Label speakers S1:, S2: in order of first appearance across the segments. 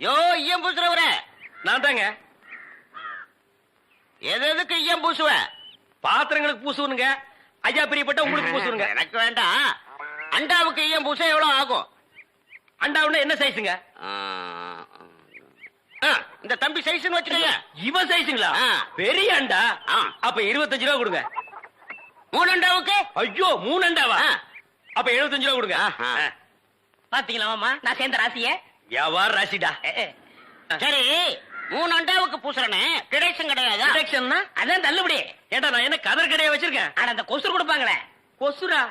S1: யோ ஈயம் பூசுறவரே,
S2: நான் தாங்க.
S1: எதுக்கு ஈயம் பூசுவ?
S2: பாத்திரங்களுக்கு பூசுவனுங்க. ஐயா பிரியப்பட்ட உங்களுக்கு பூசுவனுங்க.
S1: எனக்கு வேண்டாம். அண்டாவுக்கு ஈயம் பூச எவ்வளவு ஆகும்?
S2: அண்டாவுன்னா என்ன சைஸுங்க?
S1: இந்த தம்பி சைஸ்னு வச்சுக்கோங்க.
S2: இவன் சைஸுங்களா? பெரிய அண்டா. அப்ப 25 ரூபா கொடுங்க.
S1: 3 அண்டாவுக்கு?
S2: ஐயோ 3 அண்டாவா? அப்ப 75 ரூபா கொடுங்க.
S3: பாத்தீங்களா மாமா, நான் சேர்ந்த ராசிய?
S2: வியாபார ராசிடா.
S1: சரி, 3 அண்டாவுக்கு பூசுறனே டிடக்ஷன் கிடையாது.
S2: டிடக்ஷன்னா
S3: அதான் தள்ளுபடி.
S2: ஏண்டா நான் என்ன கதர் கடையை வச்சிருக்கேன்?
S3: ஆனா அந்த கொசுறு கொடுப்பாங்களே.
S2: கொசுரா?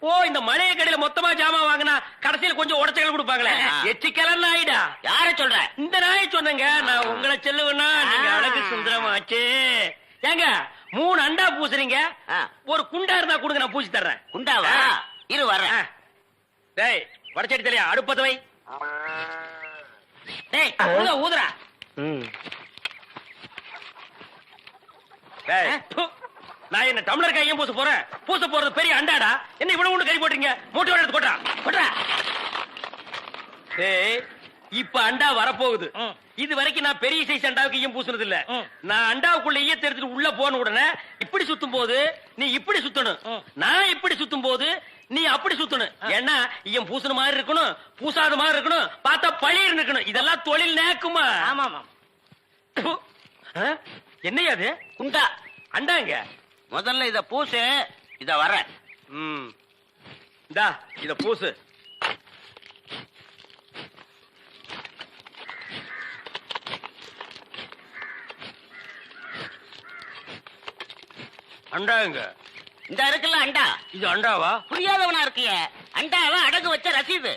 S2: ஓ, இந்த மளிகை கடையில மொத்தமா ஜாமான் வாங்கினா கடைசியில் கொஞ்சம் உடச்சல் கொடுப்பாங்களே, எச்சிக்கலன் நாயிடா.
S1: யார சொல்ற?
S2: இந்த நாயை சொன்னங்க. நான் உங்களை செல்லுவேன்னா நீங்க அழகு சுந்தரமாச்சு. ஏங்க 3 அண்டா பூசுறீங்க, ஒரு குண்டா இருந்தா கொடுங்க, நான் பூசி தர்றேன்.
S1: குண்டாவா? இரு வர்றேன்.
S2: டேய் வடச்சடி தலையா, அடுப்பத வை.
S3: டேய் ஊதுறா.
S2: டேய் நான் என்ன டம்ளர் கையும் பூச போறேன்? பூச போறது பெரிய அண்டாடா. என்ன இவ்வளவு ஒண்ணு கை போட்டீங்க? மூட்டை எடுத்து போட்டா போட்டா. டேய் இப்ப அண்டா வரப்போகுது. இது வரைக்கும் நான் பெரிய சைஸ் அண்டாவுக்கு ஈயம் பூசுனது இல்ல. நான் அண்டாவுக்குள்ள ஈயத்தை எடுத்துட்டு உள்ள போன உடனே இப்படி சுத்தும் போது நீ இப்படி சுத்தணும், நான் இப்படி சுத்தும் போது நீ அப்படி சுத்தணும். ஏன்னா ஈயம் பூசுன மாதிரி இருக்கணும், பூசாத மாதிரி இருக்கணும், பார்த்தா பழிர் இருக்கணும். இதெல்லாம் தொழில் நேக்குமா?
S3: ஆமா ஆமா.
S2: என்னையா அது?
S1: குண்டா
S2: அண்டாங்க.
S1: முதல்ல இத பூசு, இத வர்றேன்.
S2: இந்தா இத பூசு. அண்டாங்க.
S1: இந்த இருக்குல்ல அண்டா,
S2: இது அண்டாவா?
S1: புரியாதவனா இருக்கிய. அண்டாவா அடகு வச்ச ரசீது.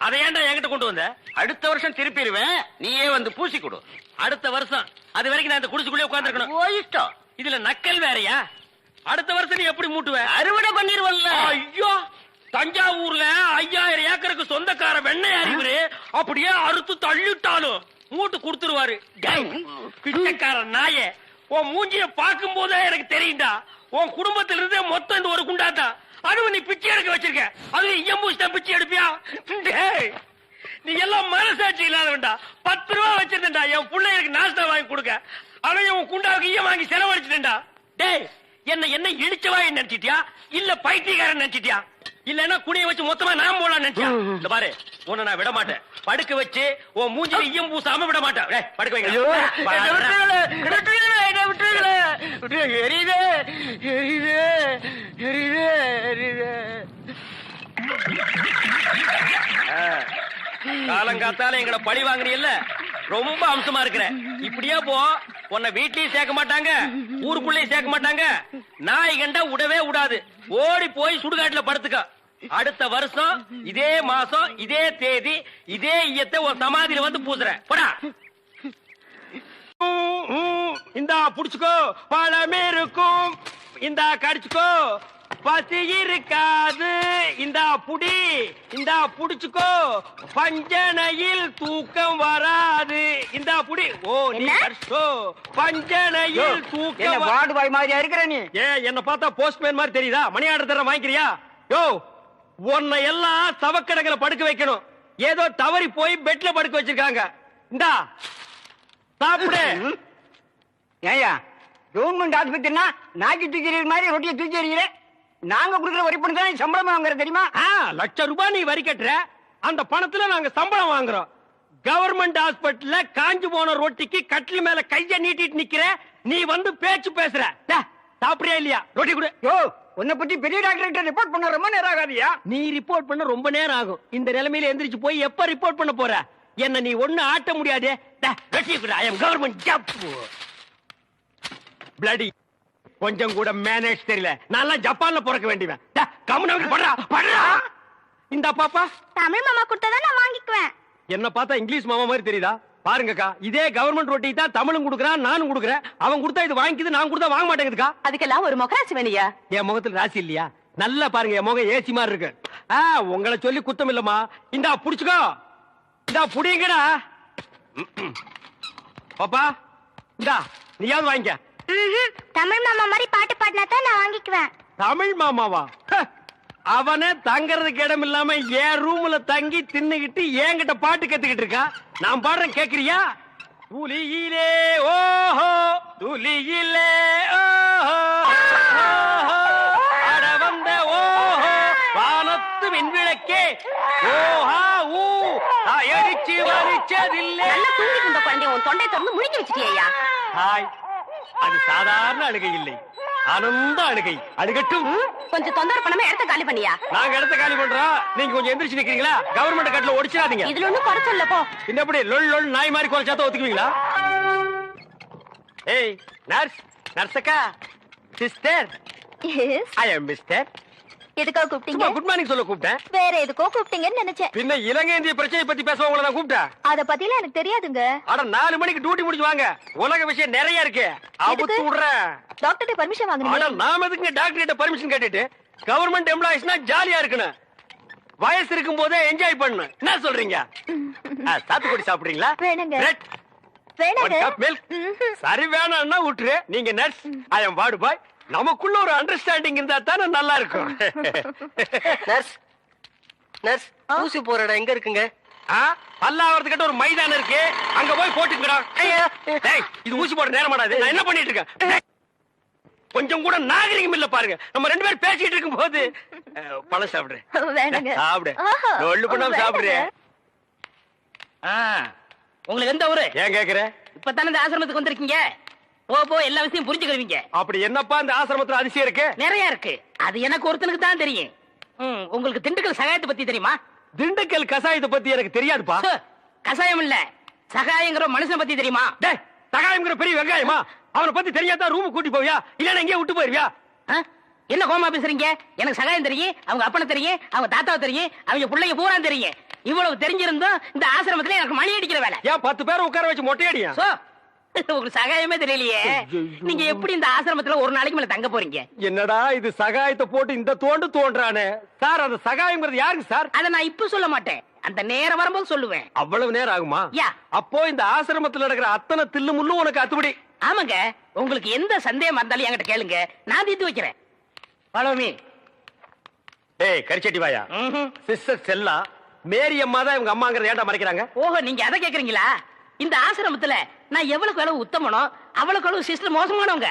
S2: அதை ஏன்டா என்கிட்ட கொண்டு வந்த?
S1: அடுத்த வருஷம் திருப்பிடுவேன், நீயே வந்து பூசி கொடு.
S2: அடுத்த வருஷம்? அது வரைக்கும் நான் இந்த குடிசுக்குள்ளே உட்கார்ந்துருக்கணும்.
S1: ஓ இஷ்டம்.
S2: இதுல நக்கல் வேறயா? அடுத்த வருஷம் நீ எப்படி மூட்டுவ?
S1: அறுவடை பண்ணிருவல்ல.
S2: ஐயோ, தஞ்சாவூர்ல 5000 ஏக்கருக்கு சொந்தக்கார வெண்ணெய் அறிவுரு அப்படியே அறுத்து தள்ளிட்டாலும் மூட்டு கொடுத்துருவாரு. பிச்சைக்கார நாயே, உன் மூஞ்சிய பார்க்கும் போதே எனக்கு தெரியும்டா, உன் குடும்பத்துல இருந்தே மொத்தம் இந்த ஒரு குண்டாதான். அதுவும் நீ பிச்சை எடுக்க வச்சிருக்க, அது எம்பூசிதான் பிச்சை எடுப்பியா? நீ எல்லாம் மனசாட்சி இல்லாதவன்டா. 10 ரூபா வச்சிருந்தா என் பிள்ளைகளுக்கு நாஸ்தா வாங்கி கொடுக்க, அவன் உன் குண்டாவுக்கு ஈயம் வாங்கி செலவழிச்சுட்டா. டேய் என்ன இடிச்சவாய் நினைச்சிட்டியா இல்ல பைத்தியக்காரன் நினைச்சிட்டியா? இல்லன்னா குனிய வச்சு மொத்தமா நான் போலாம் நினைச்சியா? இந்த பாரு, உன்னை நான் விட மாட்டேன். படுக்க வச்சு உன் மூஞ்சில ஈயம் பூசாம விட மாட்டேன். டேய் படுக்க வைங்க. காலங்காத்தால எங்களை பழி வாங்குறீல்ல, ரொம்ப அம்சமா இருக்கிற. இப்படியே போ, உன்னை வீட்லயும் சேர்க்க மாட்டாங்க, ஊருக்குள்ளயும் சேர்க்க மாட்டாங்க. நாய் கண்டா விடவே விடாது. ஓடி போய் சுடுகாட்டுல படுத்துக்க. அடுத்த வருஷம் இதே மாசம் இதே தேதி இதே ஈயத்தை ஒரு சமாதியில வந்து பூசுறேன். போடா. இந்தா புடிச்சுக்கோ, பழமே இருக்கும். இந்தா கடிச்சுக்கோ, பசி இருக்காது. இந்தா புடி, இந்தா புடிச்சுக்கோ, பஞ்சனையில் தூக்கம் வராது. இந்தா புடி. ஓ நீ கடிச்சோ, பஞ்சனையில் தூக்கம்.
S3: வார்டு பாய் மாதிரியா இருக்கிற நீ?
S2: என்ன பார்த்தா போஸ்ட்மேன் மாதிரி தெரியுதா? மணி ஆர்டர் தர வாங்கிக்கிறியா? யோ, உன்னை எல்லாம் சவக்கடங்களை படுக்க வைக்கணும். ஏதோ தவறி போய் பெட்ல படுக்க வச்சிருக்காங்க. இந்தா சாப்பிடு.
S3: ஏயா கவர்மெண்ட் ஆஸ்பத்திரினா நாக்கி தூக்கி மாதிரி ரொட்டியை தூக்கி எறிகிற. நாங்க கொடுக்குற வரி பணம் தான் சம்பளம் வாங்குற தெரியுமா?
S2: ₹1,00,000 நீ வரி கட்டுற, அந்த பணத்துல நாங்க சம்பளம் வாங்குறோம். கவர்மெண்ட் ஹாஸ்பிட்டல்ல காஞ்சு போன ரொட்டிக்கு கட்டில் மேல கைய நீட்டிட்டு நிக்கிற, நீ வந்து பேச்சு பேசுற. சாப்பிடுறியா இல்லையா? ரொட்டி கொடு.
S3: யோ, உன்னை பத்தி பெரிய டாக்டர் ரிப்போர்ட் பண்ண ரொம்ப நேரம் ஆகாதியா?
S2: நீ ரிப்போர்ட் பண்ண ரொம்ப நேரம் ஆகும். இந்த நிலைமையில எந்திரிச்சு போய் எப்ப ரிப்போர்ட் பண்ண போற? என்ன நீ ஒண்ணு ஆட்ட முடியாது. ஐ அம் கவர்மெண்ட் ஜாப். பிளடி கொஞ்சம் கூட மேனேஜ் தெரியல. நான் ஜப்பான்ல பிறக்க வேண்டியவன். கம்முனு படுறா படுறா. இந்த பாப்பா
S4: தமிழ் மாமா கொடுத்தா நான் வாங்கிக்குவேன்.
S2: என்ன பார்த்தா இங்கிலீஷ் மாமா மாதிரி தெரியுதா? பாருங்கக்கா, இதே கவர்மெண்ட் ரொட்டி தான் தமிழும் கொடுக்குறான், நானும் கொடுக்குறேன். அவன் கொடுத்தா இது வாங்கிக்குது, நான் கொடுத்தா வாங்க மாட்டேங்குதுக்கா.
S4: அதுக்கெல்லாம் ஒரு முகராசி வேணியா?
S2: என் முகத்துல ராசி இல்லையா? நல்லா பாருங்க, என் முகம் ஏசி மாதிரி இருக்கு. உங்களை சொல்லி குத்தம் இல்லம்மா. இந்தா புடிச்சுக்கோ, இந்தா புடிங்கடா. பாப்பா இந்தா நீயாவது வாங்கிக்க.
S4: தமிழ் மாமா மாதிரி பாட்டு பாடினா தான் நான் வாங்கிக்குவேன்.
S2: தமிழ் மாமாவா? அவனே தங்கறதுக்கு இடம் இல்லாம என் ரூம்ல தங்கி தின்னுகிட்டு என்கிட்ட பாட்டு கத்துக்கிட்டு இருக்கான். நான் பாடுறேன் கேக்குறியா? துளியிலே ஓஹோ துளியிலே ஓஹோ அட வந்த ஓஹோ வானத்து விண்விளக்கே ஓஹா ஊ அடிச்சு வலிச்சதில்லை.
S4: நல்லா தூங்கிட்டு இருந்த குழந்தை உன் தொண்டை திறந்து முழிக்க வச்சிட்டியா?
S2: ஹாய், அது சாதாரண அழுகை இல்லை, ஆனந்த அழுகை. அழுகட்டும்.
S4: கொஞ்சம் தொந்தரவு பண்ணாம இடத்த காலி பண்ணியா?
S2: நாங்க இடத்த காலி பண்றோம், நீங்க கொஞ்சம் எந்திரிச்சு நிக்கிறீங்களா? கவர்மெண்ட் கட்டல ஒடிச்சிடாதீங்க.
S4: இதுல ஒண்ணும் குறைச்சல போ.
S2: இந்த எப்படி லொல் லொல் நாய் மாதிரி குறைச்சாத்த ஒத்துக்குவீங்களா? ஏய் நர்ஸ், நர்ஸக்கா, சிஸ்டர், ஐ அம் மிஸ்டர்.
S4: எதுக்காக கூப்பிட்டீங்க?
S2: குட் மார்னிங் சொல்ல கூப்பிட்டேன்.
S4: வேற எதுக்கோ கூப்பிட்டீங்கன்னு நினைச்சேன்.
S2: பின்ன இலங்கை இந்திய பிரச்சனை பத்தி பேச உங்களை நான் கூப்பிட்டேன்.
S4: அத பத்திலாம் எனக்கு தெரியாதுங்க.
S2: அட 4 மணிக்கு டியூட்டி முடிச்சு வாங்க, உலக விஷயம் நிறைய இருக்கு. அவுத்து விடுறேன்.
S4: டாக்டர்ட்ட பர்மிஷன்
S2: அட
S4: வாங்குனீங்க?
S2: நாம எதுக்கு டாக்டர் கிட்ட பர்மிஷன் கேட்டுட்டு? கவர்மெண்ட் எம்ப்ளாயிஸ்னா ஜாலியா இருக்கணும், வயசு இருக்கும் போதே என்ஜாய் பண்ணணும். என்ன சொல்றீங்க? சாத்துக்குடி சாப்பிடுறீங்களா?
S4: வேணுங்க.
S2: பிரெட்,
S4: வேணுங்க.
S2: ஒரு கப் மில்க். சரி வேணாம்னா விட்டுரு. நீங்க நர்ஸ், ஐ அம் வார்டு பாய். நமக்குள்ள ஒரு அண்டர்ஸ்டாண்டிங் இருந்தா தானே நல்லா இருக்கும்.
S5: நர்ஸ், நர்ஸ், ஊசி போற இடம் எங்க இருக்குங்க?
S2: பல்லாவரத்துக்கிட்ட ஒரு மைதானம் இருக்கு, அங்க போய் போட்டுங்கடா. டேய், இது ஊசி போட நேரம் ஆடாது. நான் என்ன பண்ணிட்டு இருக்கேன்? டேய், கொஞ்சம் கூட நாகரிகம் இல்ல பாருங்க. நம்ம 2 பேரும் பேசிட்டு இருக்கும் போது பழம் சாப்பிடுறேன்.
S4: வேணுங்க.
S2: சாப்பிடு,
S4: ஆஹா.
S2: ஒள்ளு பண்ணாம சாப்பிடுறேன்.
S1: உங்களுக்கு எந்த ஊரு?
S2: ஏன் கேக்குற?
S1: இப்பதானே இந்த ஆசிரமத்துக்கு வந்திருக்கீங்க, போ போ எல்லா விஷயம் புரிஞ்சுக்கிடுவீங்க.
S2: அப்படி என்னப்பா இந்த ஆசிரமத்துல அதிசயம் இருக்கு?
S1: நிறைய இருக்கு, அது எனக்கு ஒருத்தனுக்கு தான் தெரியும். உங்களுக்கு திண்டுக்கல் சகாயத்தை பத்தி தெரியுமா?
S2: திண்டுக்கல் கசாயத்தை பத்தி எனக்கு தெரியாதுப்பா.
S1: சு, கசாயம் இல்ல, சகாயங்கிற மனுஷனை பத்தி தெரியுமா?
S2: டேய், சகாயம்ங்கிற பெரிய வெங்காயமா? அவனை பத்தி தெரியாதா ரூம் கூட்டி போவியா, இல்லன்னா எங்கேயே விட்டு போயிருவியா?
S1: ஆ? என்ன கோமா பேசுறீங்க? எனக்கு சகாயம் தெரியும், அவங்க அப்பனை தெரியும், அவங்க தாத்தாவை தெரியும், அவங்க பிள்ளைங்க பூரா தெரியும். இவ்வளவு தெரிஞ்சிருந்தும் இந்த ஆசிரமத்துல எனக்கு மணி அடிக்கிற வேலை.
S2: ஏன் 10 பேரை உட்கார வச்சு மொட்டையடியா?
S1: சோ, உங்களுக்கு சகாயமே தெரியலையே. நீங்க எப்படி இந்த ஆசிரமத்துல ஒரு நாளைக்கு மேல தங்க போறீங்க?
S2: என்னடா இது சகாயத்தை போட்டு இந்த தோன்றானே சார். அந்த சகாயம்ங்கிறது யாருக்கு சார்?
S1: அத நான் இப்ப சொல்ல மாட்டேன், அந்த நேரம் வரும்போது சொல்லுவேன்.
S2: அவ்வளவு நேரம் ஆகுமா?
S1: யா.
S2: அப்போ இந்த ஆசிரமத்துல நடக்கிற அத்தனை தில்லு முள்ளும் உனக்கு அத்துபடி?
S1: ஆமாங்க, உங்களுக்கு எந்த சந்தேகம் இருந்தாலும் என்கிட்ட கேளுங்க, நான் தீர்த்து வைக்கிறேன். Follow me.
S2: ஏய் கரிச்சட்டி வாயா, சிஸ்டர் செல்லா மேரி அம்மா தான் இவங்க அம்மாங்கிறத ஏன்டா மறைக்கிறாங்க?
S1: ஓஹோ, நீங்க அதை கேக்குறீங்களா? இந்த ஆசிரமத்துல நான் எவ்வளவுக்கு அளவு உத்தமனோ அவ்வளவுக்கு அளவு சிஸ்டர் மோசமானவங்க.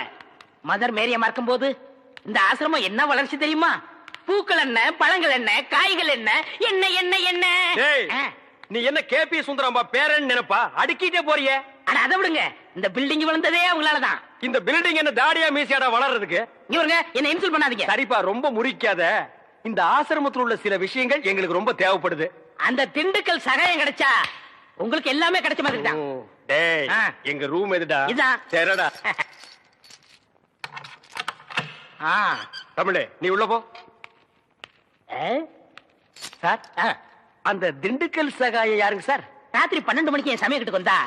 S1: மதர் மேரியா இருக்கும் போது இந்த ஆசிரமம் என்ன வளர்ச்சி தெரியுமா? பூக்கள் என்ன, பழங்கள் என்ன, காய்கள் என்ன, என்ன என்ன என்ன.
S2: ஏய், நீ என்ன கேபி சுந்தரம்பா பேரன் நினைப்பா? அடுக்கிட்டே போறியே.
S1: ஆனா அதை விடுங்க, இந்த பில்டிங் விழுந்ததே அவங்களாலதான்.
S2: இந்த பில்டிங் என்ன தாடியா மீசியாடா வளர்றதுக்கு?
S1: இவருங்க என்ன இன்சல்ட் பண்ணாதீங்க.
S2: சரிப்பா, ரொம்ப முறிக்காத. இந்த ஆசிரமத்தில் உள்ள சில விஷயங்கள் எங்களுக்கு ரொம்ப தேவைப்படுது.
S1: அந்த திண்டுக்கல் சகாயம் கிடைச்சா உங்களுக்கு எல்லாமே கிடைச்ச மாதிரி தான்.
S2: டேய், எங்க ரூம் எதுடா?
S1: இதான்.
S2: சரிடா. தமிழே, நீ உள்ள போ. சார், அந்த திண்டுக்கல் சகாயம் யாருங்க சார்?
S1: ராத்திரி 12 மணிக்கு என் சமயத்துக்கு வந்தா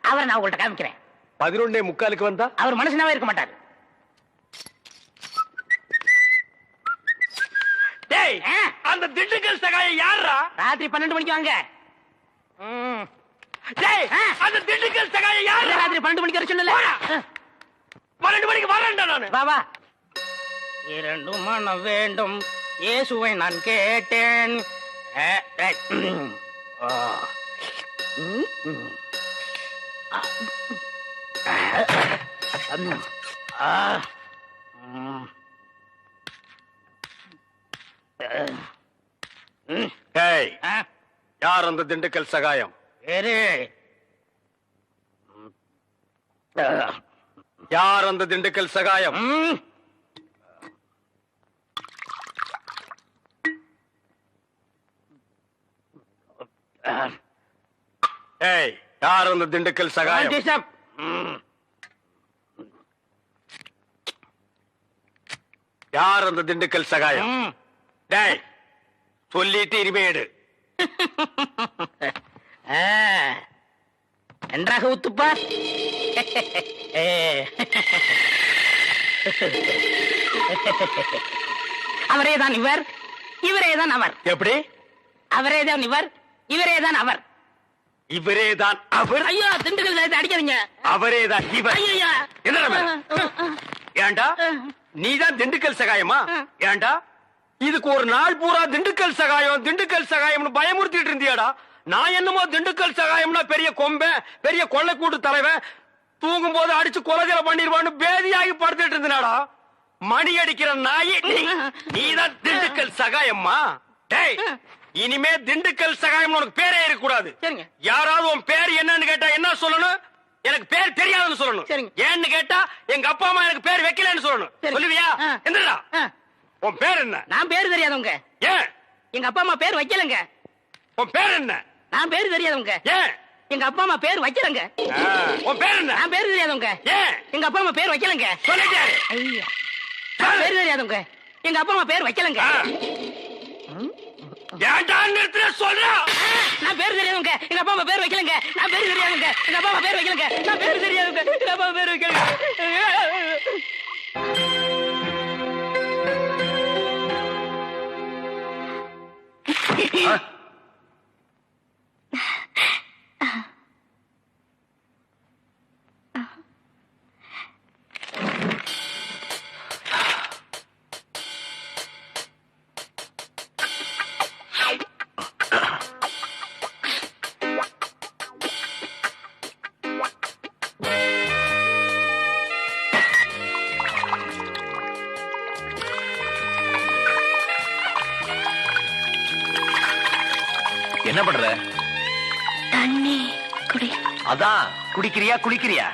S1: அவரை நான் உங்கள்ட்ட காமிக்கிறேன்.
S2: 11:45 வந்தா
S1: அவர் மனுஷனாவே இருக்க மாட்டார்.
S2: டேய், அந்த திண்டுக்கல் சகாயம் யாரா?
S1: ராத்திரி 12 மணிக்கு வாங்க.
S2: டேய், அந்த திண்டுக்கல் சகாயம் யாரா?
S1: ராத்திரி 12 மணிக்கு வர சொன்னல.
S2: 12 மணிக்கு வரேன்டா நானு.
S1: வா வா. 2 மனம் வேண்டும் இயேசுவை நான் கேட்டேன்.
S2: டேய், யார் அந்த திண்டுக்கல் சகாயம்? யார் அந்த திண்டுக்கல் சகாயம்? ஏய், யார் அந்த திண்டுக்கல் சகாயம்? யார் அந்த திண்டுக்கல் சகாயம்? டேய், சொல்லிட்டு இனிமேடு.
S1: நன்றாக ஊத்துப்பா. அவரேதான் இவர், இவரேதான் அவர்.
S2: எப்படி?
S1: அவரேதான் இவர், இவரேதான் அவர்.
S2: இவரேதான் அவர்?
S1: ஐயோ, திண்டுக்கல் சாயத்தை அடிக்காதீங்க.
S2: அவரேதான் இவர்.
S1: ஐயா,
S2: என்ன ஏண்டா? நீதான் திண்டுக்கல் சகாயமா? ஏண்டா இதுக்கு ஒரு நாள் பூரா திண்டுக்கல் சகாயம்னு பயமுறுத்திட்டு இருந்தியாடா. நான் என்னமோ திண்டுக்கல் சகாயம்னா பெரிய கொம்பன், பெரிய கொள்ளைக்கூட்டு தலைவன், தூங்கும் போது அடிச்சு கொலைகளை பண்ணிடுவான்னு பேதியாகி படுத்துட்டு இருந்தாடா. மணி அடிக்கிற நாய் நீதான் திண்டுக்கல் சகாயம்மா. டேய், இனிமே திண்டுக்கல் சகாயம் உனக்கு பேரே இருக்க கூடாது.
S1: சரிங்க.
S2: யாராவது உன் பேர் என்னன்னு கேட்டா என்ன சொல்லணும்? எனக்கு பேர் தெரியாதுன்னு சொல்லணும்.
S1: சரிங்க.
S2: ஏன்னு கேட்டா எங்க அப்பா அம்மா எனக்கு பேர் வைக்கலன்னு சொல்லணும்.
S1: சரி.
S2: சொல்லுவியா? எந்திரா. உன் பேர் என்ன?
S1: நான் பேரு தெரியாதவங்க.
S2: ஏன்?
S1: எங்க அப்பா அம்மா பேர் வைக்கலங்க.
S2: உன் பேர் என்ன?
S1: நான் பேரு தெரியாதவங்க.
S2: ஏன்?
S1: எங்க அப்பா அம்மா பேர் வைக்கலங்க.
S2: உன் பேர் என்ன?
S1: நான் பேரு தெரியாதவங்க.
S2: ஏன்?
S1: எங்க அப்பா அம்மா பேர் வைக்கலங்க.
S2: சொல்லிட்டாரு.
S1: ஐயா, நான் பேரு தெரியாதவங்க. எங்க அப்பா அம்மா பேர் வைக்கலங்க.
S2: ஏன்டா நிறுத்துற சொல்றா?
S1: நான் பேரு தெரியாதவங்க. எங்க அப்பா அம்மா பேர் வைக்கலங்க. நான் பேரு தெரியாதவங்க. எங்க அப்பா அம்மா பேர் வைக்கலங்க. நான் பேரு தெரியாதவங்க. எங்க அப்பா அம்மா பேர் வைக்கலங்க.
S6: என்ன பண்ற?
S4: தண்ணி குடி.
S6: அதான் குடிக்கிறியா குளிக்கிறியா?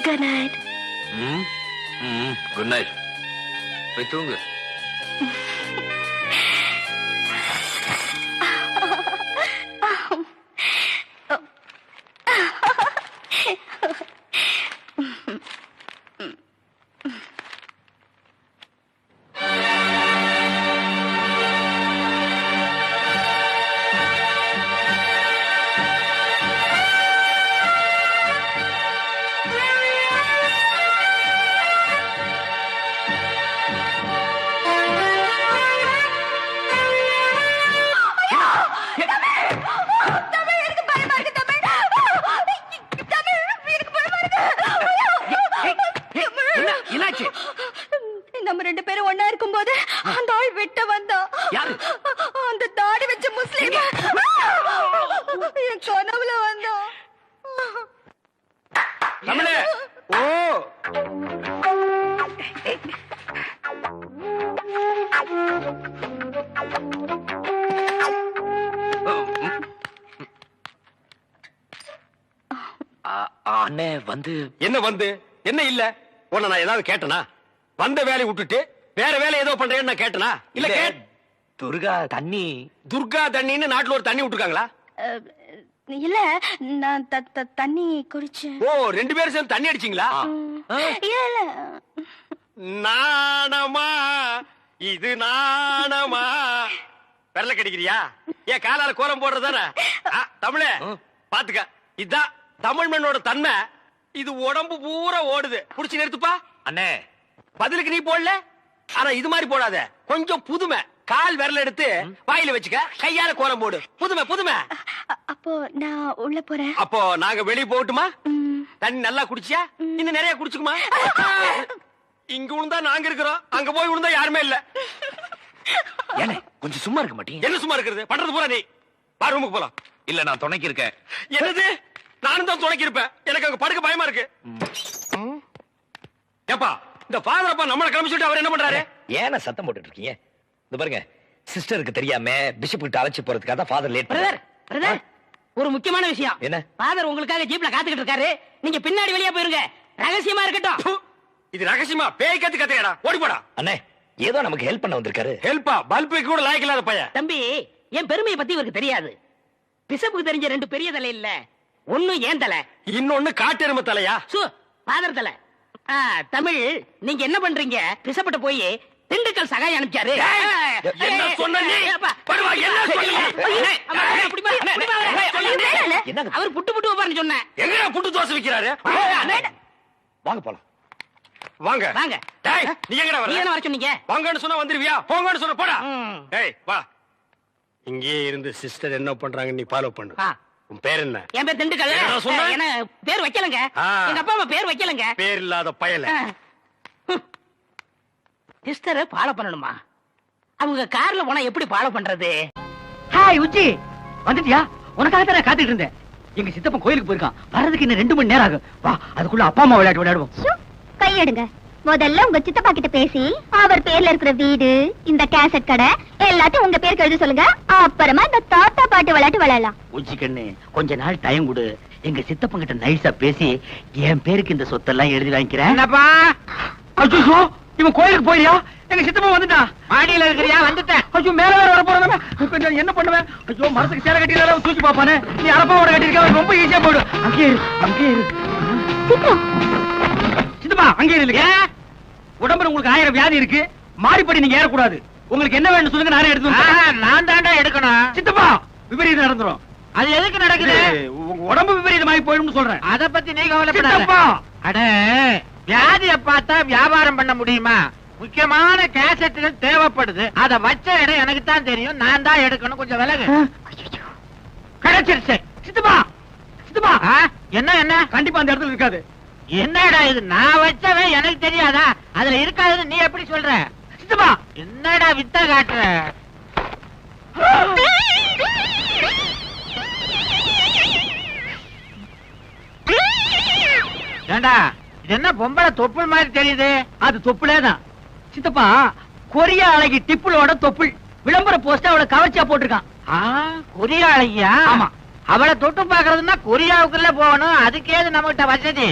S4: Good night.
S6: Good night. போய் தூங்கு.
S1: என்னாச்சு?
S4: நம்ம ரெண்டு பேரும் ஒண்ணா இருக்கும்போது அந்த ஆள் வெட்ட வந்தான்.
S1: யாரு?
S4: அந்த தாடி வச்ச முஸ்லீம் என் கனவுல வந்தான்.
S2: தமிழே. ஓ,
S6: அண்ணே வந்து
S2: என்ன வந்து என்ன இல்ல? உன்னை நான் ஏதாவது கேட்டனா? வந்த வேலையை விட்டுட்டு வேற வேலை ஏதோ பண்றேன்னு நான் கேட்டனா? இல்ல
S6: துர்கா தண்ணி.
S2: துர்கா தண்ணின்னு நாட்டுல ஒரு தண்ணி விட்டுருக்காங்களா?
S4: இல்ல, நான் தண்ணி குடிச்சேன்.
S2: ஓ, ரெண்டு பேரும் சேர்ந்து தண்ணி அடிச்சீங்களா?
S4: இல்ல,
S2: நாணமா இது நாணமா? விரல கடிக்கிறியா? ஏன் காலால கோலம் போடுறதானே? தமிழே பாத்துக்க, இதுதான் தமிழ் மண்ணோட தன்மை. இது உடம்பு பூரா ஓடுது. புடிச்சு நிறுத்துப்பா.
S6: அண்ணே
S2: பதிலுக்கு நீ போடல, ஆனா இது மாதிரி போடாத. கொஞ்சம் புதுமை. கால் விரல எடுத்து வாயில வச்சுக்க, கையால கோலம் போடு. புதுமை புதுமை.
S4: அப்போ நான் உள்ள போறேன்.
S2: அப்போ நாங்க வெளிய போகட்டுமா? தண்ணி நல்லா குடிச்சியா? இன்னும் நிறைய குடிச்சுக்குமா? இங்க விழுந்தா நாங்க இருக்கிறோம், அங்க போய் விழுந்தா யாருமே இல்ல.
S6: ஏனே கொஞ்சம் சும்மா இருக்க மாட்டீங்க?
S2: என்ன சும்மா இருக்கிறது? பண்றது பூரா நீ. வா, ரூமுக்கு போலாம்.
S6: இல்ல நான் துணைக்கு இருக்கேன்.
S2: என்னது? நானும் தான் துணைக்கி இருப்பேன். எனக்கு அங்க படுக்க பயமா இருக்கு. ஏப்பா, இந்த ஃபாதர் அப்பா நம்மள கிளம்பி சொல்லிட்டு அவர் என்ன பண்றாரு?
S6: ஏன சத்தம் போட்டுட்டு இருக்கீங்க? இந்த பாருங்க, சிஸ்டருக்கு தெரியாம பிஷப் கிட்ட அழைச்சு போறதுக்காக தான் ஃபாதர் லேட்
S1: பிரதர், பிரதர், ஒரு முக்கியமான விஷயம்.
S6: என்ன?
S1: ஃபாதர் உங்களுக்காக ஜீப்ல காத்துக்கிட்டு இருக்காரு. நீங்க பின்னாடி வெளியே போயிருங்க. ரகசியமா இருக்கட்டும்.
S2: இது ரகசியமா? பேய் கத்து கத்துக்கடா, ஓடி போடா.
S6: அண்ணே ஏதோ நமக்கு ஹெல்ப் பண்ண வந்திருக்காரு.
S2: ஹெல்ப்பா? பல்பு கூட லாய்க்கு இல்லாத பையன்.
S1: தம்பி, என் பெருமையை பத்தி இவருக்கு தெரியாது. பிஷப்புக்கு தெரிஞ்ச ரெண்டு பெரிய தலை இல்ல, ஒண்ணு ஏன் தலை,
S2: இன்னொன்னு காட்டெருமை தலையா?
S1: ஃபாதர் தலை. தமிழ், நீங்க என்ன பண்றீங்க? பிஷப்பிட்ட போய் திண்டுக்கல் சகாயம் அனுப்பிச்சாரு.
S2: என்ன சொன்ன நீ? படுவா, என்ன சொன்னீங்க?
S6: என்னங்க?
S1: அவர் புட்டு புட்டு வைப்பாருன்னு சொன்னேன்.
S2: எங்கடா புட்டு தோசை விக்கிறாரு?
S6: வாங்க போலாம்.
S2: வாங்க
S1: வாங்க
S2: டேய் நீ எங்கடா
S1: நீ
S2: வர
S1: என்ன வர சொன்னீங்க
S2: வாங்கன்னு சொன்னா வந்துருவியா போங்கன்னு சொன்ன போடா
S1: ம்.
S2: டேய் வா இங்கே இருந்து சிஸ்டர் என்ன பண்றாங்க நீ ஃபாலோ பண்ணு
S1: ஆ,
S2: உன் பேர் என்ன
S1: என் பேர் திண்டுக்கல்
S2: என்னடா சொன்ன?
S1: என்ன பேர் வைக்கலங்க
S2: ஆ.
S1: எங்க அப்பா அம்மா பேர் வைக்கலங்க
S2: பேர் இல்லாத பயல
S1: சிஸ்டரை ஃபாலோ பண்ணணுமா? அவங்க கார்ல போனா எப்படி ஃபாலோ பண்றது?
S3: ஹாய் உச்சி வந்துட்டியா? உனக்காக தான் நான் காத்துட்டு இருந்தேன். எங்க சித்தப்பன் கோயிலுக்கு போயிருக்கான். வர்றதுக்கு இன்னும் 2 மணி நேரம் ஆகும். வா அதுக்குள்ள அப்பா அம்மா விளையாடுவோம்.
S4: கையெடுங்க. முதல்ல உங்க சித்தப்பா கிட்ட பேசி அவர் பேர்ல இருக்கிற வீடு, இந்த கேசட் கடை எல்லாத்தையும் உங்க பேருக்கு எழுத சொல்லுங்க. அப்புறமா இந்த தாத்தா பாட்டு விளையாட்டு விளையாடலாம்.
S3: உச்சி கண்ணு கொஞ்ச நாள் டைம் கொடு. எங்க சித்தப்பன் கிட்ட நைஸா பேசி என் பேருக்கு இந்த சொத்தெல்லாம் எழுதி வாங்கிக்கிறேன்.
S5: என்னப்பா
S3: ஐயோ இவன் கோயிலுக்கு போயியா? எங்க சித்தப்பன் வந்துட்டான்.
S5: மாடியில இருக்கிறியா? வந்துட்டேன்.
S3: ஐயோ மேல வேற வர போறானே. இப்ப நான் என்ன பண்ணுவேன்? ஐயோ மரத்துக்கு சேலை கட்டினால தூக்கி பாப்பானே. நீ அரப்பாவோட கட்டிருக்க ரொம்ப ஈஸியா போடு. அங்கே இரு.
S4: சீக்கிரம்.
S3: சித்தப்பா அங்கே இல்லைங்க. உடம்புல உங்களுக்கு 1000 வியாதி இருக்கு. மாறிப்படி நீங்க ஏறக்கூடாது. உங்களுக்கு என்ன வேணும் சொல்லுங்க, நானே எடுத்து வந்து
S5: நான் தாண்டா எடுக்கணும்.
S3: சித்தப்பா விபரீதம் நடந்துரும்.
S5: அது எதுக்கு நடக்குது?
S3: உங்க உடம்பு விபரீதமாயி போயிடும்னு சொல்றேன்.
S5: அத பத்தி நீ கவலைப்படாத.
S3: சித்தப்பா
S5: அட வியாதிய பார்த்தா வியாபாரம் பண்ண முடியுமா? முக்கியமான கேசட்டுகள் தேவைப்படுது. அத வச்ச இடம் எனக்கு தான் தெரியும். நான் தான் எடுக்கணும். கொஞ்சம் விலகு. கிடைச்சிருச்சு.
S3: சித்தப்பா சித்தப்பா
S5: என்ன
S3: கண்டிப்பா அந்த இடத்துல இருக்காது.
S5: என்னடா இது? நான் வச்சவன் எனக்கு தெரியாதா? அதுல இருக்காதுன்னு நீ எப்படி சொல்ற?
S3: சித்தப்பா
S5: என்னடா வித்த காட்டுற? ஏண்டா இது என்ன பொம்பளை தொப்புள் மாதிரி தெரியுது?
S3: அது தொப்புளேதான். சித்தப்பா கொரியா அழகி டிப்புளோட தொப்புள் விளம்பர போஸ்ட் அவளை கவர்ச்சியா போட்டிருக்கான்.
S5: கொரியா அழகியா?
S3: ஆமா.
S5: அவளை தொட்டு பாக்குறதுன்னா கொரியாவுக்குள்ள போகணும். அதுக்கேது நம்மகிட்ட வசதி.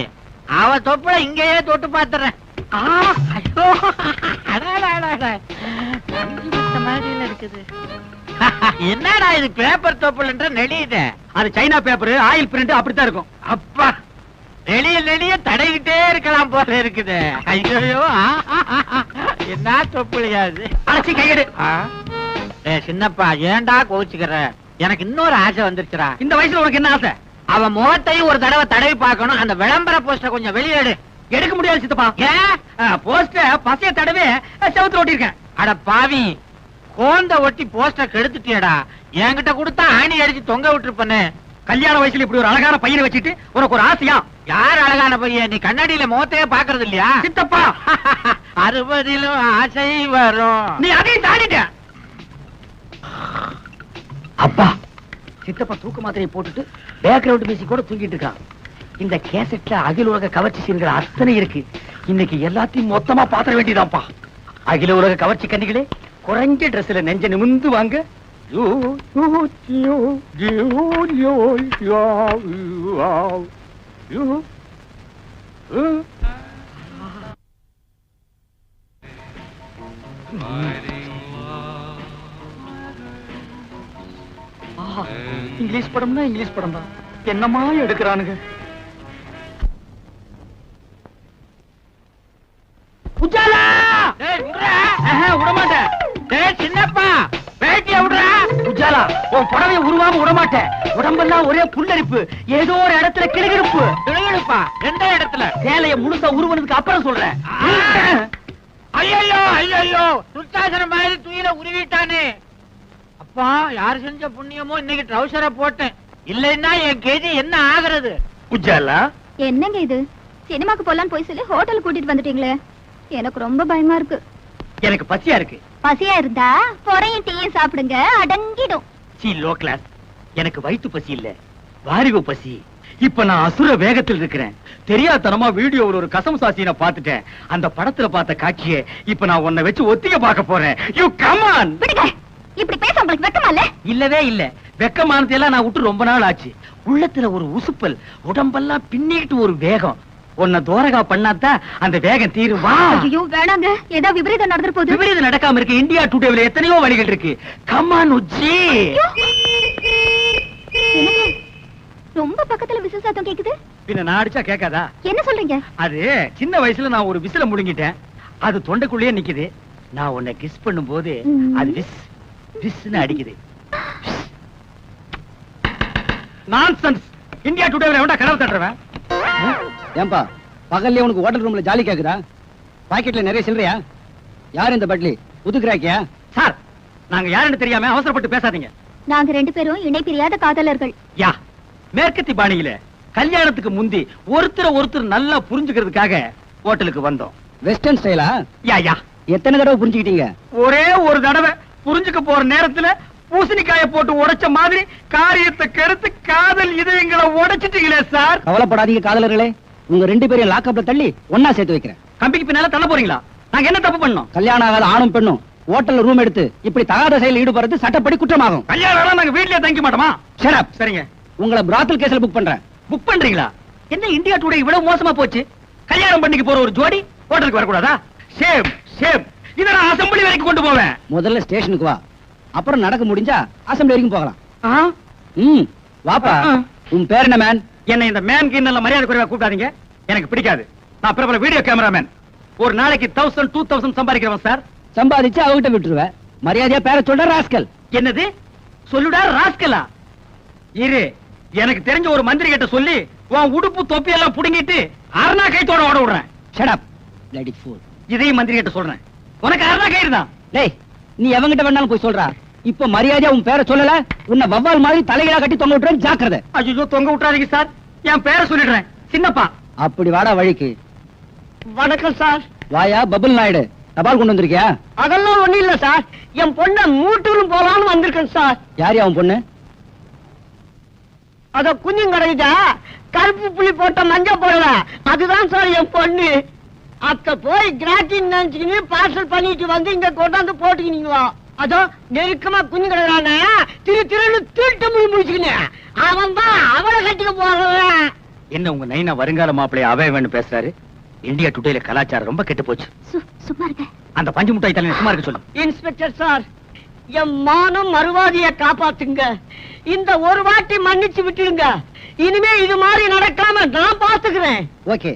S5: அவ தொப்புள இங்கேயே தொட்டு பாத்துறேன். என்னடா இது பேப்பர் தொப்புள்ன்ற நெளியுது?
S3: அது சைனா பேப்பர் ஆயில் பிரிண்ட் அப்படித்தான் இருக்கும்.
S5: அப்பா நெளிய தடைகிட்டே இருக்கலாம் போல இருக்குது. ஐயோ என்ன தொப்புளியாது?
S3: அழைச்சி கையெடு.
S5: சின்னப்பா ஏன்டா கோச்சுக்கிற? எனக்கு இன்னொரு ஆசை வந்துருச்சுடா.
S3: இந்த வயசுல உனக்கு என்ன ஆசை?
S5: அவன் முகத்தையும் ஒரு தடவை தடவி பார்க்கணும். அந்த விளம்பர போஸ்டர் கொஞ்சம் வெளியேடு.
S3: எடுக்க முடியாது சித்தப்பா.
S5: ஏன்?
S3: போஸ்ட பசைய தடவை செவுத்துல ஓட்டிருக்கேன்.
S5: அட பாவி, கோந்த ஒட்டி போஸ்டர் கெடுத்துட்டியடா. என்கிட்ட கொடுத்தா ஆணி அடிச்சு தொங்க விட்டுருப்பனே.
S3: கல்யாண வயசுல இப்படி ஒரு அழகான பையனை வச்சுட்டு உனக்கு ஒரு ஆசையா?
S5: யார் அழகான பையன்? நீ கண்ணாடியில முகத்தையே பாக்குறது இல்லையா?
S3: சித்தப்பா
S5: 60லும் ஆசை வரும்.
S3: நீ அதையும் தாண்டிட்ட. அப்பா சித்தப்பா தூக்க மாத்திரையை போட்டுட்டு பேக்ரவுண்ட் மியூசிக் கூட தூங்கிட்டு இருக்கான். இந்த கேசட்ல அகில உலக கவர்ச்சி சீன்கள் அத்தனை இருக்கு. இன்னைக்கு எல்லாத்தையும் மொத்தமா பாத்திர வேண்டியதான்ப்பா. அகில உலக கவர்ச்சி கண்ணிகளே, குறைஞ்ச ட்ரெஸ்ல நெஞ்ச நிமிந்து வாங்க. இங்கிலீஷ் படம்னா இங்கிலீஷ் படம் தான். என்னமா எடுக்கிறானுங்க. விடமாட்டேன்.
S5: சின்னப்பா வேட்டிய விடுறா.
S3: உஜாலா உன் புடவைய உருவாம விடமாட்டேன். உடம்பெல்லாம் ஒரே புல்லரிப்பு. ஏதோ ஒரு இடத்துல கிளுகிழுப்பு.
S5: கிளுகிழுப்பா? எந்த இடத்துல?
S3: சேலைய முழுசா உருவனதுக்கு அப்புறம் சொல்றேன்.
S5: ஐயோ துர்சாசனம் மாதிரி துயில உருவிட்டானே. அப்பா யாரு செஞ்ச புண்ணியமோ இன்னைக்கு ட்ரௌசரை போட்டேன். இல்லைன்னா என் கேஜி என்ன ஆகுறது?
S3: உஜாலா
S4: என்னங்க இது? சினிமாக்கு போலான்னு போய் சொல்லி ஹோட்டல் கூட்டிட்டு வந்துட்டீங்களே. எனக்கு ரொம்ப பயமா இருக்கு.
S3: எனக்கு பசியா இருக்கு.
S4: பசியா இருந்தா பொறையும் டீயும் சாப்பிடுங்க, அடங்கிடும்.
S3: C low class. எனக்கு வயிற்று பசி இல்ல, வாரிவு பசி. இப்ப நான் அசுர வேகத்தில் இருக்கிறேன். தெரியாதனமா வீடியோவில் ஒரு கசம் சாசியை பார்த்துட்டேன். அந்த படத்துல பார்த்த காட்சியை இப்ப நான் உன்னை வச்சு ஒத்திக பார்க்க போறேன். You come on.
S4: விடுங்க. இப்படி பேச உங்களுக்கு வெக்கமா இல்ல?
S3: இல்லவே இல்ல. வெக்கமானதெல்லாம் நான் விட்டு ரொம்ப நாள் ஆச்சு. உள்ளத்துல ஒரு உசுப்பல், உடம்பெல்லாம் பின்னிட்டு ஒரு வேகம். உன்னை தோரகா பண்ணாதான் அந்த வேகம் தீரும். வா.
S4: ஐயோ வேணாங்க. ஏதோ விபரீதம் நடந்துற போகுது.
S3: விபரீதம் நடக்காம இருக்கு. இந்தியா டுடேல எத்தனையோ வழிகள் இருக்கு. Come on Ujji.
S4: ரொம்ப பக்கத்துல விசில் சத்தம் கேக்குது.
S3: பின்ன நான் அடிச்சா கேட்காதா?
S4: என்ன சொல்றீங்க?
S3: அது சின்ன வயசுல நான் ஒரு விசில முழுங்கிட்டேன். அது தொண்டைக்குள்ளேயே நிக்குது. நான் உன்னை கிஸ் பண்ணும் போது அது விஸ் விஸ்னு அடிக்குது. நான்சென்ஸ். இந்தியா டுடேல எவன்டா கனவு தட்டுறவன்?
S7: ஏன்பா பகல்ல உனக்கு ஹோட்டல் ரூம்ல ஜாலி கேக்குதா?
S3: பாக்கெட்ல நிறைய சில்லறையா? யார் இந்த பட்லி? புது கிராக்கியா? சார், நாங்க யாருன்னு தெரியாம அவசரப்பட்டு பேசாதீங்க.
S4: நாங்க 2 பேரும் இணை பிரியாத காதலர்கள்.
S3: யா, மேற்கத்தி பாணியில கல்யாணத்துக்கு முந்தி ஒருத்தர் நல்லா புரிஞ்சுக்கிறதுக்காக ஹோட்டலுக்கு வந்தோம். வெஸ்டர்ன் ஸ்டைலா? யா யா. எத்தனை தடவை புரிஞ்சுக்கிட்டீங்க? ஒரே ஒரு தடவை. புரிஞ்சுக்க போற நேரத்துல பூசணிக்காய போட்டு உடைச்ச மாதிரி காரியத்தை கெடுத்து காதல் இதயங்களை உடைச்சிட்டீங்களே சார். கவலைப்படாதீங்க காதலர்களே, உங்க 2 பேரையும் லாக்அப்ல தள்ளி ஒன்னா சேர்த்து வைக்கிறேன். கம்பிக்கு பின்னால தள்ள போறீங்களா? நாங்க என்ன தப்பு பண்ணோம்? கல்யாணம் ஆகாத ஆணும் பெண்ணும் ஹோட்டல்ல ரூம் எடுத்து இப்படி தகாத செயல் ஈடுபடுறது சட்டப்படி குற்றமாகும். கல்யாணம் நாங்க வீட்லயே தங்கி மாட்டோமா? Shut up. சரிங்க, உங்களை பிராத்தல் கேஸ்ல புக் பண்றேன். புக் பண்றீங்களா? என்ன இந்தியா டுடே இவ்வளவு மோசமா போச்சு? கல்யாணம் பண்ணிக்கு போற ஒரு ஜோடி ஹோட்டலுக்கு வரக்கூடாதா? Same same. இத நான் அசெம்பிளி வரைக்கும் கொண்டு போவேன். முதல்ல ஸ்டேஷனுக்கு வா, அப்புறம் நடக்க முடிஞ்சா அசெம்பிளி வரைக்கும் போகலாம். வாப்பா. உன் பேர் என்ன மேன்? என்ன இந்த மேன் கிண்ணல மரியாதை குறைவா கூப்பிடாதீங்க, எனக்கு பிடிக்காது. நான் பிரபல வீடியோ கேமராமேன். ஒரு நாளைக்கு 1000 2000 சம்பாதிக்கிறவன் சார். சம்பாதிச்சு அவகிட்ட விட்டுருவேன். மரியாதையா பேர சொல்ற ராஸ்கல். என்னது சொல்லுடா ராஸ்கலா? இரு, எனக்கு தெரிஞ்ச ஒரு மந்திரி கிட்ட சொல்லி உன் உடுப்பு தொப்பி எல்லாம் புடுங்கிட்டு அரணா கைத்தோட ஓட விடுறேன். Shut up bloody fool. இதையும் மந்திரி கிட்ட சொல்றேன். உனக்கு அரணா கயிறு தான். டேய், நீ எவங்கிட்ட வேணாலும் போய் சொல்றா. இப்ப மரியாதையா உன் பேரை சொல்லல, உன்னை வவ்வால் மாதிரி தலையில கட்டி தொங்க விட்டுறேன். ஜாக்கிரதை. ஐயோ, தொங்க விட்டுறாதீங்க சார். என் பேரை சொல்லிடுறேன், சின்னப்பா. அப்படி வாடா வழிக்கு. வணக்கம் சார். வாயா பபுல் நாயுடு, தபால் கொண்டு வந்திருக்கியா? அதெல்லாம் ஒண்ணு இல்ல சார், என் பொண்ண மூட்டூரும் போலான்னு வந்திருக்கேன் சார். யார் அவன் பொண்ணு? அத குஞ்சும் கிடைச்சா கருப்பு புள்ளி போட்ட மஞ்ச போடல, அதுதான் சார் என் பொண்ணு. அத்த போய் கிராட்டின் நினைச்சுக்கின்னு பார்சல் பண்ணிட்டு வந்து இங்க கொண்டாந்து போட்டுக்கினீங்களா? அதோ நெருக்கமா குஞ்சு கிடக்குறானே, திருன்னு திருட்டு முடி முடிச்சுக்கினு அவன் தான் அவளை கட்டிக்க போறான். என்ன உங்க நைனா வருங்கால மாப்பிள்ளைய அவைவன்னு பேசுறாரு? இந்தியா டுடேல கலாச்சாரம் ரொம்ப கெட்டு போச்சு.
S4: சும்மா இருங்க.
S3: அந்த பஞ்சு முட்டாய் தலையை சும்மா இருக்க சொல்லு.
S7: இன்ஸ்பெக்டர் சார், என் மானம் மறுவாதிய காப்பாத்துங்க. இந்த ஒரு வாட்டி மன்னிச்சு விட்டுருங்க. இனிமே இது மாதிரி நடக்காம நான் பாத்துக்கிறேன்.
S3: ஓகே,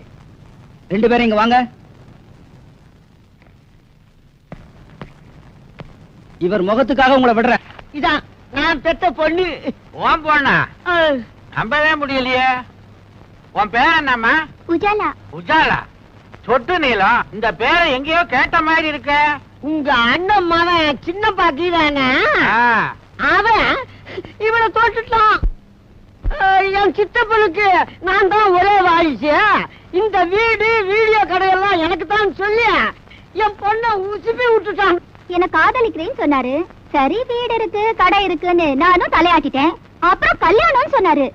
S3: 2 பேரும் இங்க வாங்க. இவர் முகத்துக்காக உங்களை விடுறேன்.
S7: இதான் நான் பெத்த பொண்ணு.
S5: உன் பொண்ணா? நம்பவே முடியலையே. உன் பேர் என்னம்மா?
S4: உஜாலா.
S5: உஜாலா? சொட்டு நீளம். இந்த பேரை எங்கேயோ கேட்ட மாதிரி இருக்க.
S7: உங்க அண்ணன் மகன் சின்ன பாக்கிதானே, அவன் இவனை தோட்டுட்டான். என் சித்தப்பனுக்கு நான் தான் ஒரே வாரிசு. இந்த வீடு வீடியோ கடையெல்லாம் எனக்கு தான் சொல்லி என் பொண்ணை உசுப்பி விட்டுட்டான்.
S4: என்ன காதலிக்கிறேன்னு சொன்னாரு. சரி, வீடு இருக்கு கடை இருக்குன்னு நானும் தலையாட்டிட்டேன். அப்புறம் கல்யாணம்னு சொன்னாரு.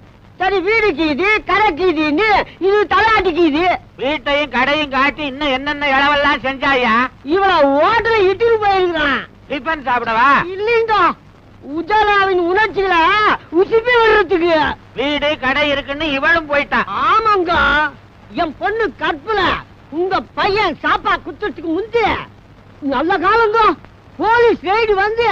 S7: சரி, வீடு கீது கடை கீதுன்னு இது தலையாட்டிக்கு. இது
S5: வீட்டையும் கடையும் காட்டி இன்னும் என்னென்ன இளவெல்லாம் செஞ்சாயா?
S7: இவள ஓட்டல இட்டுக்கு போயிருக்கான்.
S5: டிஃபன் சாப்பிடவா?
S7: இல்லைங்க, உஜாலாவின் உணர்ச்சிகளை உசுப்பி விடுறதுக்கு.
S5: வீடு கடை இருக்குன்னு இவளும் போயிட்டான்.
S7: ஆமாங்க, என் பொண்ணு கற்பல உங்க பையன் சாப்பா குத்துறதுக்கு முந்தி நல்ல காலங்க போலீஸ் ரைடு வந்து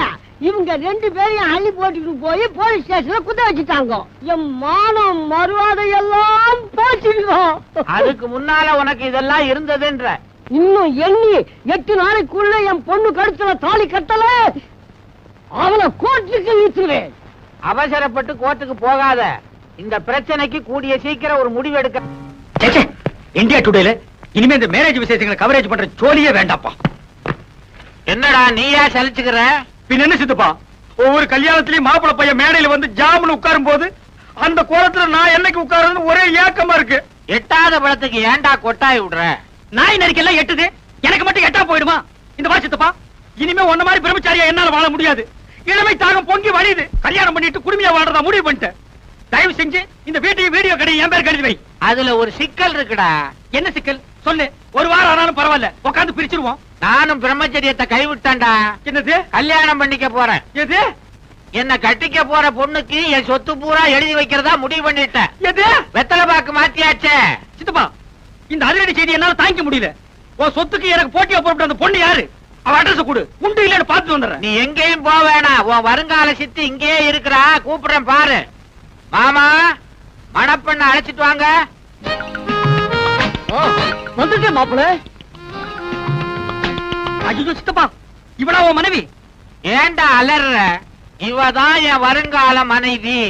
S7: இவங்க 2 பேரையும் அள்ளி போட்டுட்டு போய் போலீஸ் ஸ்டேஷன்ல குத்த வச்சுட்டாங்க. என் மானம் மறுவாதை எல்லாம் போச்சுருக்கோம்.
S5: அதுக்கு முன்னால உனக்கு இதெல்லாம் இருந்ததுன்ற.
S7: இன்னும் எண்ணி 8 நாளைக்குள்ள என் பொண்ணு கழுத்துல தாலி கட்டல அவளை கோர்ட்டுக்கு இழுத்துவேன்.
S5: அவசரப்பட்டு கோர்ட்டுக்கு போகாத. இந்த பிரச்சனைக்கு கூடிய சீக்கிரம் ஒரு முடிவு எடுக்க.
S3: இந்தியா டுடேல இனிமே இந்த மேரேஜ் விசேஷங்களை கவரேஜ் பண்ற ஜோலியே வேண்டாப்பா.
S5: என்னடா நீயா சலிச்சுக்கிற?
S3: பின்ன என்ன சித்தப்பா, ஒவ்வொரு கல்யாணத்திலயும் மாப்பிள்ளை பையன் மேடையில வந்து ஜாமுன்னு உட்காரும் போது அந்த கோலத்துல நான் என்னைக்கு உட்காருன்னு ஒரே ஏக்கமா இருக்கு.
S5: எட்டாத பழத்துக்கு ஏன்டா கொட்டாய் விடுற?
S3: நாய் நரிக்கெல்லாம் எட்டுது, எனக்கு மட்டும் எட்டா போயிடுமா? இந்த வா சித்தப்பா, இனிமே ஒன்ன மாதிரி பிரம்மச்சாரியா என்னால வாழ முடியாது. இளமை தாகம் பொங்கி வழியுது. கல்யாணம் பண்ணிட்டு குடுமையா வாழ்றதா முடிவு பண்ணிட்டேன். தயவு செஞ்சு இந்த வீட்டையும் வீடியோ கடையை என் பேர் கழுதி வை.
S5: அதுல ஒரு சிக்கல் இருக்குடா.
S3: என்ன சிக்கல் சொல்லு. ஒரு வாரம் ஆனாலும் பரவாயில்ல, உட்காந்து பிரிச்சிருவோம்.
S5: நானும் பிரம்மச்சரியத்தை கைவிட்டேன்டா.
S3: என்னது?
S5: கல்யாணம் பண்ணிக்க போறேன்.
S3: எது?
S5: என்ன கட்டிக்க போற பொண்ணுக்கு என் சொத்து பூரா எழுதி வைக்கிறதா முடிவு பண்ணிட்டேன்.
S3: எது?
S5: வெத்தலை பாக்கு மாத்தியாச்சே.
S3: சித்தப்பா, இந்த அதிரடி செய்தி என்னால தாங்கிக்க முடியல. உன் சொத்துக்கு எனக்கு போட்டியா போட்டு அந்த பொண்ணு யாரு? அவ அட்ரஸ் கொடு, உண்டு இல்லன்னு பார்த்து வந்துடுறேன்.
S5: நீ எங்கேயும் போக வேணாம். உன் வருங்கால சித்தி இங்கேயே இருக்கிறா. கூப்பிடுறேன் பாரு. மாமா, மணப்பெண்ண அழைச்சிட்டு வாங்க.
S7: வந்துட்டேன் மாப்பிள்ள.
S3: ஐயோ சித்தப்பா, இவளா உன் மனைவி?
S5: ஏண்டா அலற? இவதான் என் வருங்கால மனைவி.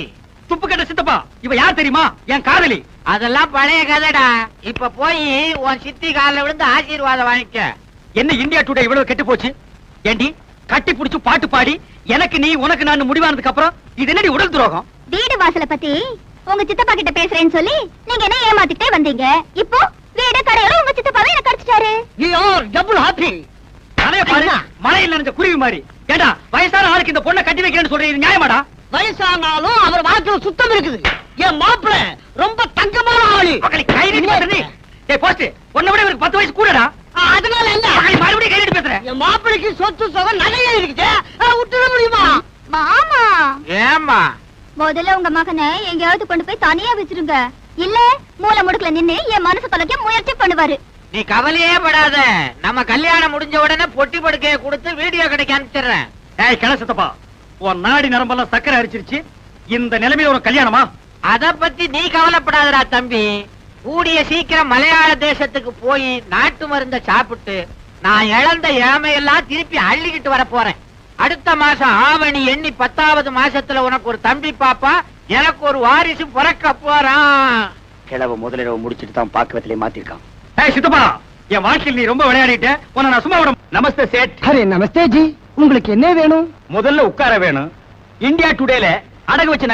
S3: துப்பு கட்ட சித்தப்பா இவ யார் தெரியுமா? என் காதலி.
S5: அதெல்லாம் பழைய கதைடா. இப்ப போய் உன் சித்தி காலில் விழுந்து ஆசீர்வாதம் வாங்கிக்க.
S3: என்ன இந்தியா டுடே இவ்வளவு கெட்டு போச்சு? ஏண்டி கட்டி புடிச்சு பாட்டு பாடி எனக்கு நீ உனக்கு நான் முடிவானதுக்கு அப்புறம் இது என்னடி உடல் துரோகம்?
S4: வீடு வாசல பத்தி உங்க சித்தப்பா கிட்ட பேசுறேன்னு சொல்லி நீங்க என்ன ஏமாத்திட்டே வந்தீங்க. இப்போ வீடு கடையில உங்க சித்தப்பாவே என்ன கடிச்சிட்டாரு.
S7: You are double happy.
S3: தலைய பாரு, மழையில் நனைஞ்ச குருவி மாதிரி. ஏண்டா வயசான ஆளுக்கு இந்த பொண்ணை கட்டி வைக்கிறேன்னு சொல்றீங்க, இது நியாயமாடா?
S7: வயசானாலும் அவர் வாக்குல சுத்தம் இருக்குது. என் மாப்பிள்ள ரொம்ப தங்கமான ஆளு.
S3: மகளி கை நீட்டி பேசுற நீ. டேய் போஸ்ட், உன்னை விட இவருக்கு 10 வயசு கூடடா.
S7: அதனால என்ன?
S3: மகளி மறுபடியும் கை நீட்டி பேசுற.
S7: என் மாப்பிளைக்கு சொத்து சுகம் நிறைய இருக்குது. விட்டுட முடியுமா?
S4: மாமா
S5: ஏமா
S4: முதல்ல உங்க மகனை எங்கேயாவது கொண்டு போய் தனியா வச்சிருங்க. இல்ல மூலை முடுக்குல நின்னு என் மனசு தொலைக்க முயற்சி பண்ணுவாரு.
S5: நீ கவலையே படாத. நம்ம கல்யாணம் முடிஞ்ச உடனே பொட்டி படுக்கைய கொடுத்து வீடியோ கடைக்கு அனுப்பிச்சிடுறேன்.
S3: ஏய் கிள சித்தப்பா, உன் நாடி நரம்பெல்லாம் சக்கரை அரிச்சிருச்சு. இந்த நிலைமையில ஒரு கல்யாணமா?
S5: அத பத்தி நீ கவலைப்படாதடா தம்பி. கூடிய சீக்கிரம் மலையாள தேசத்துக்கு போய் நாட்டு மருந்த சாப்பிட்டு நான் இழந்த இளமையெல்லாம் திருப்பி அள்ளிக்கிட்டு வர போறேன். அடுத்த மாசம் ஆவணி எண்ணி 10வது மாசத்துல உனக்கு ஒரு தம்பி பாப்பா, எனக்கு ஒரு வாரிசு பிறக்க போறான்.
S3: கிழவ முதலிரவு முடிச்சிட்டு தான் பாக்குறதுல மாத்திருக்கான். ஏய் சித்தப்பா, என் வாழ்க்கையில் நீ ரொம்ப விளையாடிட்ட. உன்னை நான் சும்மா விட. நமஸ்தே சேட்.
S7: அரே நமஸ்தே ஜி. உங்களுக்கு என்ன வேணும்?
S3: முதல்ல உட்கார வேணும். இந்தியா டுடேல அடகு வச்ச